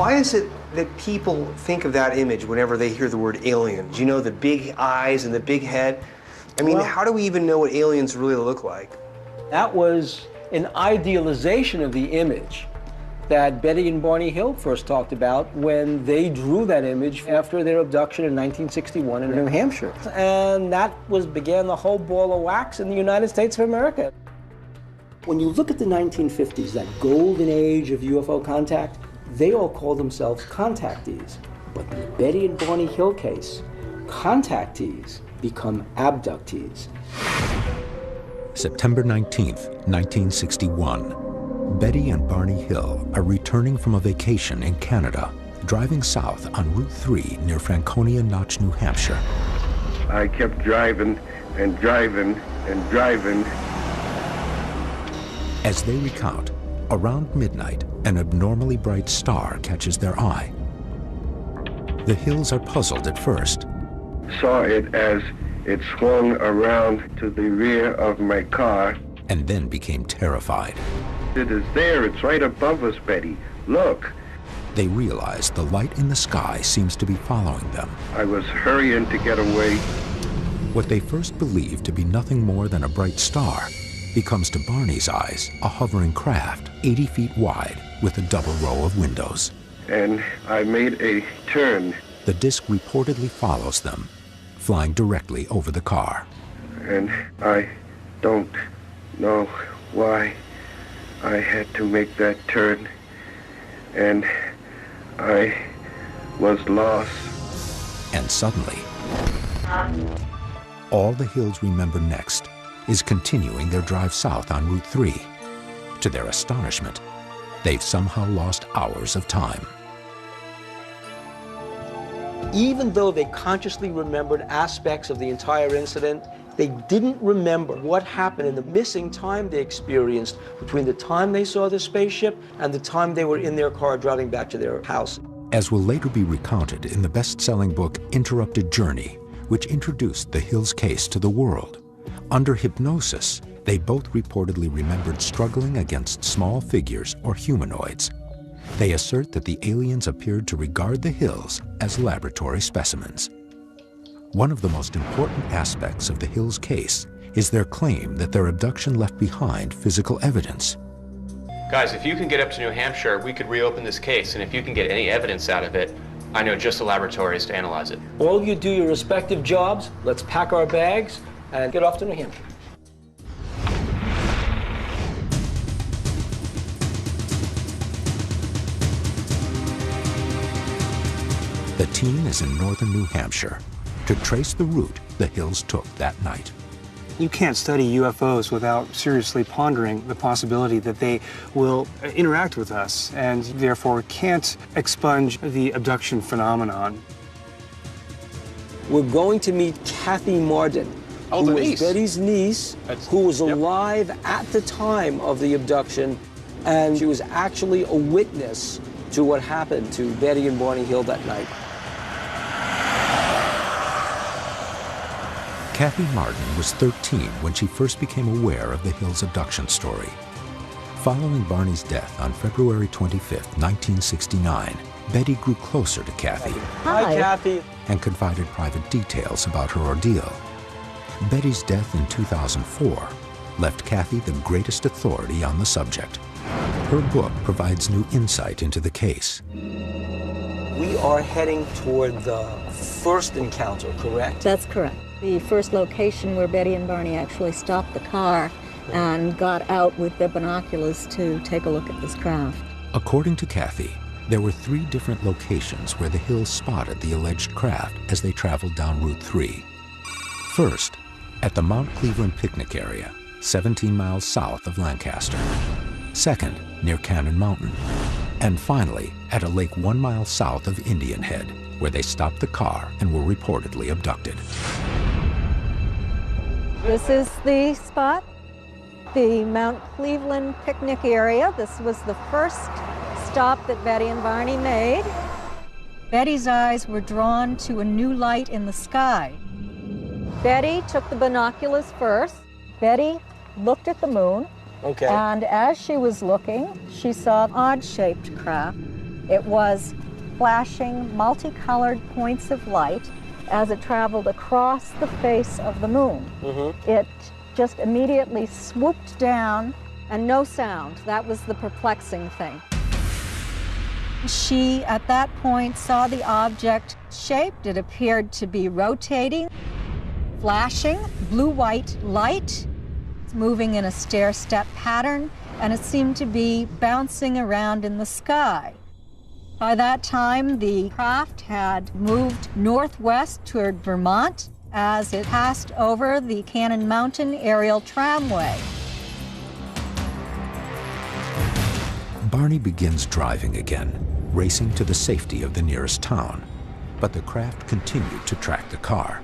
Why is it that people think of that image whenever they hear the word aliens? You know, the big eyes and the big head. I mean, Well, how do we even know what aliens really look like? that was an idealization of the image that Betty and Barney Hill first talked about when they drew that image after their abduction in 1961 in New Hampshire. And that began the whole ball of wax in the United States of America. When you look at the 1950s, that golden age of UFO contact, they all call themselves contactees. But in the Betty and Barney Hill case, contactees become abductees. September 19th, 1961. Betty and Barney Hill are returning from a vacation in Canada, driving south on Route 3 near Franconia Notch, New Hampshire. I kept driving and driving and driving. As they recount, around midnight, an abnormally bright star catches their eye. The Hills are puzzled at first. Saw it as it swung around to the rear of my car. And then became terrified. It is there, it's right above us, Betty. Look. They realize the light in the sky seems to be following them. I was hurrying to get away. What they first believed to be nothing more than a bright star becomes to Barney's eyes a hovering craft 80 feet wide with a double row of windows. And I made a turn. The disc reportedly follows them, flying directly over the car. And I don't know why I had to make that turn. And I was lost. And suddenly, all the Hills remember next is continuing their drive south on Route 3. To their astonishment, they've somehow lost hours of time. Even though they consciously remembered aspects of the entire incident, they didn't remember what happened in the missing time they experienced between the time they saw the spaceship and the time they were in their car driving back to their house. As will later be recounted in the best-selling book Interrupted Journey, which introduced the Hills case to the world. Under hypnosis, they both reportedly remembered struggling against small figures or humanoids. They assert that the aliens appeared to regard the Hills as laboratory specimens. One of the most important aspects of the Hills case is their claim that their abduction left behind physical evidence. Guys, if you can get up to New Hampshire, we could reopen this case, and if you can get any evidence out of it, I know just the laboratories to analyze it. All of you do your respective jobs, let's pack our bags and get off to New Hampshire. The team is in northern New Hampshire to trace the route the Hills took that night. You can't study UFOs without seriously pondering the possibility that they will interact with us and therefore can't expunge the abduction phenomenon. We're going to meet Kathy Marden, who was Betty's niece, who was alive at the time of the abduction, and she was actually a witness to what happened to Betty and Barney Hill that night. Kathy Marden was 13 when she first became aware of the Hills abduction story. Following Barney's death on February 25, 1969, Betty grew closer to Kathy. Hi, Kathy. And confided private details about her ordeal. Betty's death in 2004 left Kathy the greatest authority on the subject. Her book provides new insight into the case. We are heading toward the first encounter, correct? That's correct. The first location where Betty and Barney actually stopped the car and got out with their binoculars to take a look at this craft. According to Kathy, there were 3 different locations where the Hills spotted the alleged craft as they traveled down Route 3. First, at the Mount Cleveland picnic area, 17 miles south of Lancaster. Second, near Cannon Mountain. And finally, at a lake 1 mile south of Indian Head, where they stopped the car and were reportedly abducted. This is the spot, the Mount Cleveland picnic area. This was the first stop that Betty and Barney made. Betty's eyes were drawn to a new light in the sky. Betty took the binoculars first. Betty looked at the moon. Okay. And as she was looking, she saw an odd-shaped craft It was flashing multicolored points of light as it traveled across the face of the moon. It just immediately swooped down, and no sound. That was the perplexing thing. She, at that point, saw the object shaped. It appeared to be rotating, flashing blue-white light. It's moving in a stair-step pattern, and it seemed to be bouncing around in the sky. By that time, the craft had moved northwest toward Vermont as it passed over the Cannon Mountain aerial tramway. Barney begins driving again, racing to the safety of the nearest town. But the craft continued to track the car.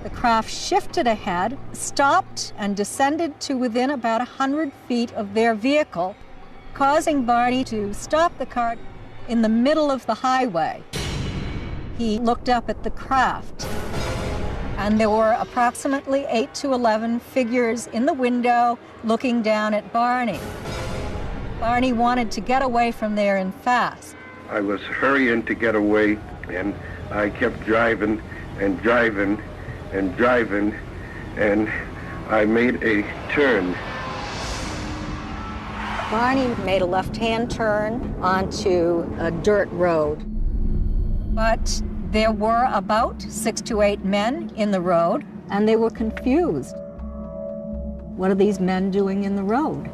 The craft shifted ahead, stopped, and descended to within about 100 feet of their vehicle, causing Barney to stop the car in the middle of the highway. He looked up at the craft, and there were approximately 8 to 11 figures in the window looking down at Barney. Barney wanted to get away from there and fast. I was hurrying to get away, and I kept driving and driving and driving, and I made a turn. Barney made a left-hand turn onto a dirt road. But there were about 6 to 8 men in the road, and they were confused. What are these men doing in the road?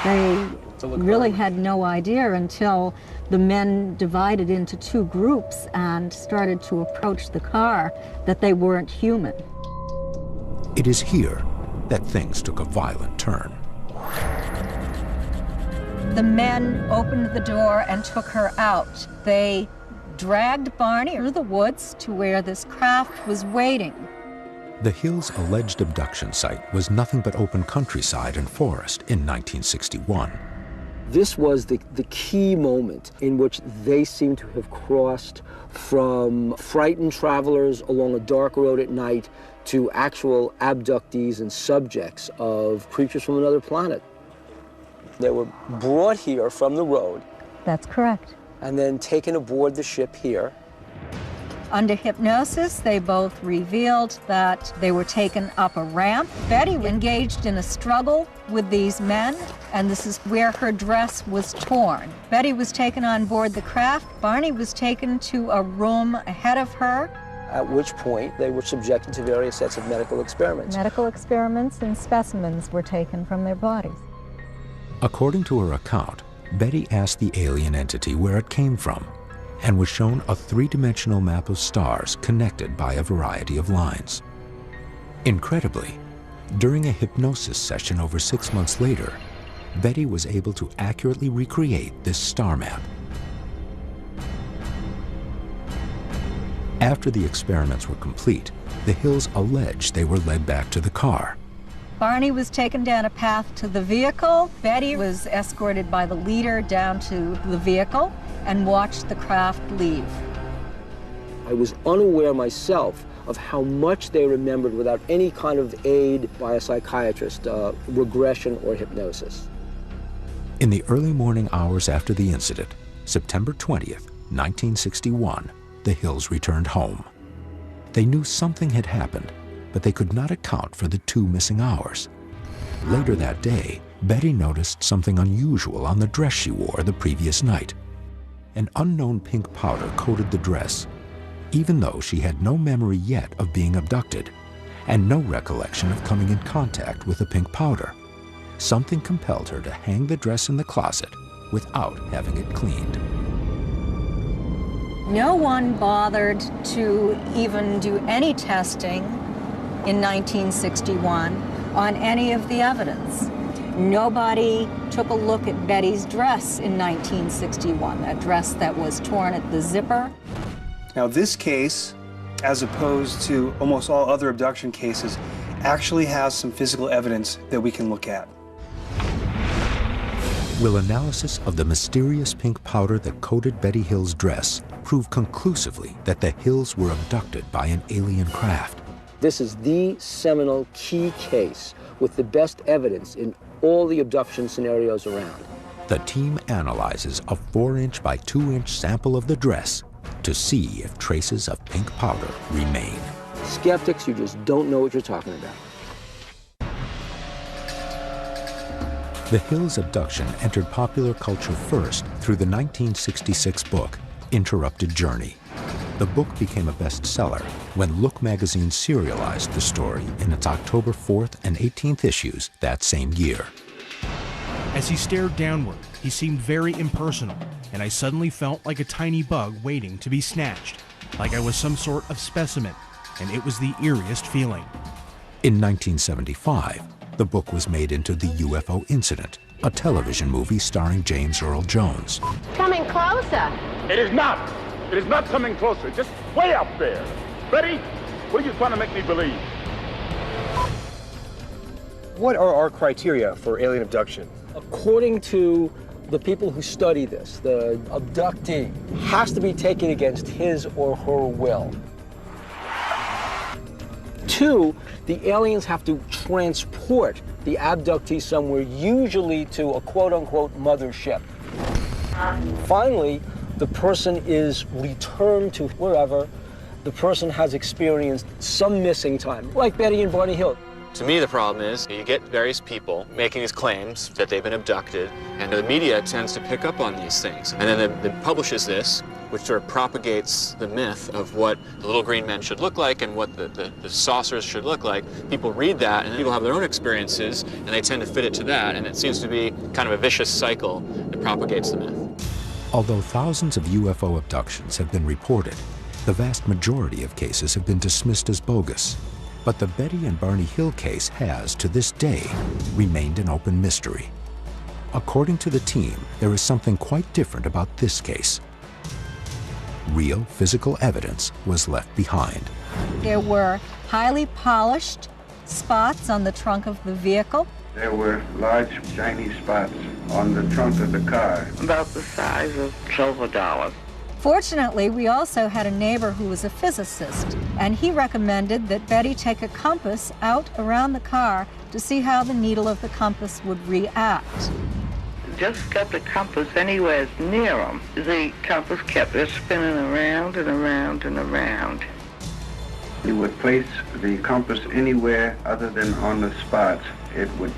They really had no idea until the men divided into 2 groups and started to approach the car that they weren't human. It is here that things took a violent turn. The men opened the door and took her out. They dragged Barney through the woods to where this craft was waiting. The Hills' alleged abduction site was nothing but open countryside and forest in 1961. This was the key moment in which they seem to have crossed from frightened travelers along a dark road at night to actual abductees and subjects of creatures from another planet. They were brought here from the road. That's correct. And then taken aboard the ship here. Under hypnosis, they both revealed that they were taken up a ramp. Betty engaged in a struggle with these men, and this is where her dress was torn. Betty was taken on board the craft. Barney was taken to a room ahead of her. At which point, they were subjected to various sets of medical experiments. Medical experiments and specimens were taken from their bodies. According to her account, Betty asked the alien entity where it came from and was shown a 3-dimensional map of stars connected by a variety of lines. Incredibly, during a hypnosis session over 6 months later, Betty was able to accurately recreate this star map. After the experiments were complete, the Hills alleged they were led back to the car. Barney was taken down a path to the vehicle. Betty was escorted by the leader down to the vehicle and watched the craft leave. I was unaware myself of how much they remembered without any kind of aid by a psychiatrist, regression or hypnosis. In the early morning hours after the incident, September 20th, 1961, the Hills returned home. They knew something had happened, but they could not account for the 2 missing hours. Later that day, Betty noticed something unusual on the dress she wore the previous night. An unknown pink powder coated the dress, even though she had no memory yet of being abducted and no recollection of coming in contact with the pink powder. Something compelled her to hang the dress in the closet without having it cleaned. No one bothered to even do any testing in 1961 on any of the evidence. Nobody took a look at Betty's dress in 1961, that dress that was torn at the zipper. Now, this case, as opposed to almost all other abduction cases, actually has some physical evidence that we can look at. Will analysis of the mysterious pink powder that coated Betty Hill's dress prove conclusively that the Hills were abducted by an alien craft? This is the seminal key case with the best evidence in all the abduction scenarios around. The team analyzes a 4-inch by 2-inch sample of the dress to see if traces of pink powder remain. Skeptics, you just don't know what you're talking about. The Hills abduction entered popular culture first through the 1966 book, Interrupted Journey. The book became a bestseller when Look magazine serialized the story in its October 4th and 18th issues that same year. As he stared downward, he seemed very impersonal, and I suddenly felt like a tiny bug waiting to be snatched, like I was some sort of specimen, and it was the eeriest feeling. In 1975, the book was made into The UFO Incident, a television movie starring James Earl Jones. Coming closer. It is not. It is not coming closer. Just way up there. Betty, what are you trying to make me believe? What are our criteria for alien abduction? According to the people who study this, the abductee has to be taken against his or her will. 2, the aliens have to transport the abductee somewhere, usually to a quote-unquote mothership. Finally, the person is returned to wherever the person has experienced some missing time, like Betty and Barney Hill. To me, the problem is you get various people making these claims that they've been abducted, and the media tends to pick up on these things. And then it publishes this, which sort of propagates the myth of what the little green men should look like and what the saucers should look like. People read that, and people have their own experiences, and they tend to fit it to that, and it seems to be kind of a vicious cycle that propagates the myth. Although thousands of UFO abductions have been reported, the vast majority of cases have been dismissed as bogus. But the Betty and Barney Hill case has, to this day, remained an open mystery. According to the team, there is something quite different about this case. Real physical evidence was left behind. There were highly polished spots on the trunk of the vehicle. There were large, shiny spots on the trunk of the car. About the size of silver dollars. Fortunately, we also had a neighbor who was a physicist, and he recommended that Betty take a compass out around the car to see how the needle of the compass would react. Just got the compass anywhere near them. The compass kept spinning around and around and around. You would place the compass anywhere other than on the spots, it would